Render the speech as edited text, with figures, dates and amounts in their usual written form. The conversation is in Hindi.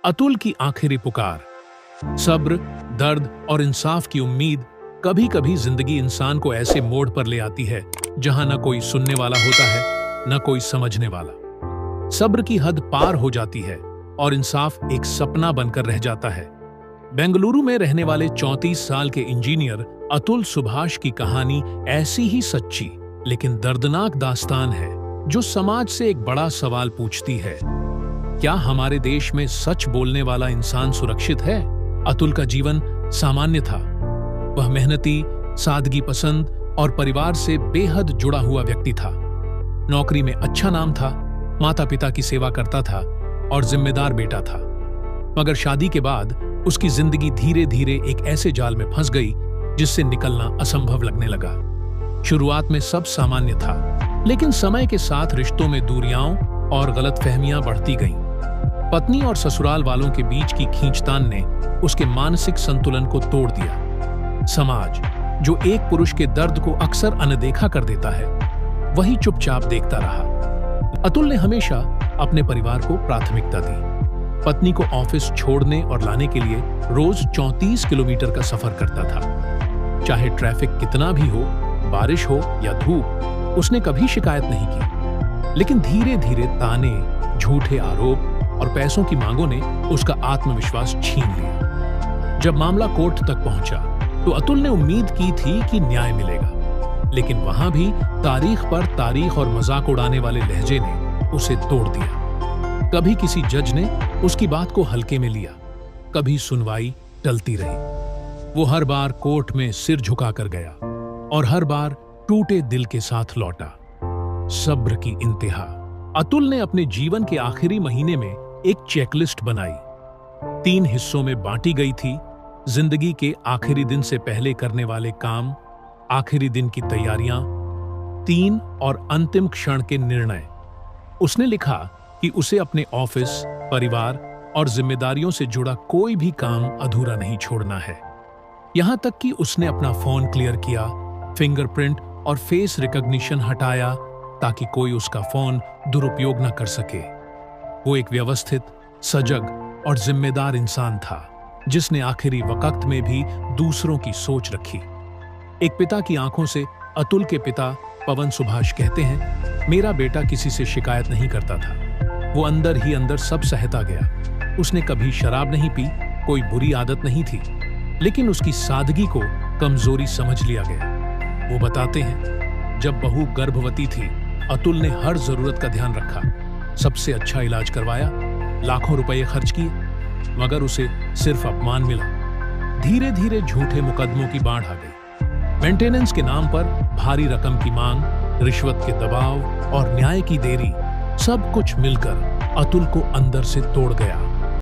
अतुल की आखिरी पुकार। सब्र, दर्द और इंसाफ की उम्मीद। कभी कभी जिंदगी इंसान को ऐसे मोड़ पर ले आती है जहां न कोई सुनने वाला होता है, न कोई समझने वाला। सब्र की हद पार हो जाती है और इंसाफ एक सपना बनकर रह जाता है। बेंगलुरु में रहने वाले 34 साल के इंजीनियर अतुल सुभाष की कहानी ऐसी ही सच्ची लेकिन दर्दनाक दास्तान है जो समाज से एक बड़ा सवाल पूछती है। क्या हमारे देश में सच बोलने वाला इंसान सुरक्षित है? अतुल का जीवन सामान्य था। वह मेहनती, सादगी पसंद और परिवार से बेहद जुड़ा हुआ व्यक्ति था। नौकरी में अच्छा नाम था, माता पिता की सेवा करता था और जिम्मेदार बेटा था। मगर शादी के बाद उसकी जिंदगी धीरे धीरे एक ऐसे जाल में फंस गई जिससे निकलना असंभव लगने लगा। शुरुआत में सब सामान्य था, लेकिन समय के साथ रिश्तों में दूरियां और गलतफहमियां बढ़ती गईं। पत्नी और ससुराल वालों के बीच की खींचतान ने उसके मानसिक संतुलन को तोड़ दिया। समाज, जो एक पुरुष के दर्द को अक्सर अनदेखा कर देता है, वही चुपचाप देखता रहा। अतुल ने हमेशा अपने परिवार को प्राथमिकता दी। पत्नी को ऑफिस छोड़ने और लाने के लिए रोज 34 किलोमीटर का सफर करता था। चाहे ट्रैफिक कितना भी हो, बारिश हो या धूप, उसने कभी शिकायत नहीं की। लेकिन धीरे धीरे ताने, झूठे आरोप और पैसों की मांगों ने उसका आत्मविश्वास छीन लिया। जब मामला कोर्ट तक पहुंचा तो अतुल ने उम्मीद की थी कि न्याय मिलेगा, लेकिन वहां भी तारीख पर तारीख और मजाक उड़ाने वाले लहजे ने उसे तोड़ दिया। कभी किसी जज ने उसकी बात को हल्के में लिया, कभी सुनवाई टलती रही। वो हर बार कोर्ट में सिर झुकाकर गया और हर बार टूटे दिल के साथ लौटा। सब्र की इंतहा। अतुल ने अपने जीवन के आखिरी महीने में एक चेकलिस्ट बनाई। 3 हिस्सों में बांटी गई थी। जिंदगी के आखिरी दिन से पहले करने वाले काम, आखिरी दिन की तैयारियां, 3 और अंतिम क्षण के निर्णय। उसने लिखा कि उसे अपने ऑफिस, परिवार और जिम्मेदारियों से जुड़ा कोई भी काम अधूरा नहीं छोड़ना है। यहां तक कि उसने अपना फोन क्लियर किया, फिंगरप्रिंट और फेस रिकॉग्निशन हटाया ताकि कोई उसका फोन दुरुपयोग न कर सके। वो एक व्यवस्थित, सजग और जिम्मेदार इंसान था जिसने आखिरी वक्त में भी दूसरों की सोच रखी। एक पिता की आंखों से अतुल के पिता पवन सुभाष कहते हैं, मेरा बेटा किसी से शिकायत नहीं करता था। वो अंदर ही अंदर सब सहता गया। उसने कभी शराब नहीं पी, कोई बुरी आदत नहीं थी, लेकिन उसकी सादगी को कमजोरी समझ लिया गया। वो बताते हैं, जब बहू गर्भवती थी, अतुल ने हर जरूरत का ध्यान रखा, सबसे अच्छा इलाज करवाया, लाखों रुपए खर्च किए, मगर उसे सिर्फ अपमान मिला। धीरे धीरे झूठे मुकदमों की बाढ़ आ गई। मेंटेनेंस के नाम पर भारी रकम की मांग, रिश्वत के दबाव और न्याय की देरी, सब कुछ मिलकर अतुल को अंदर से तोड़ गया।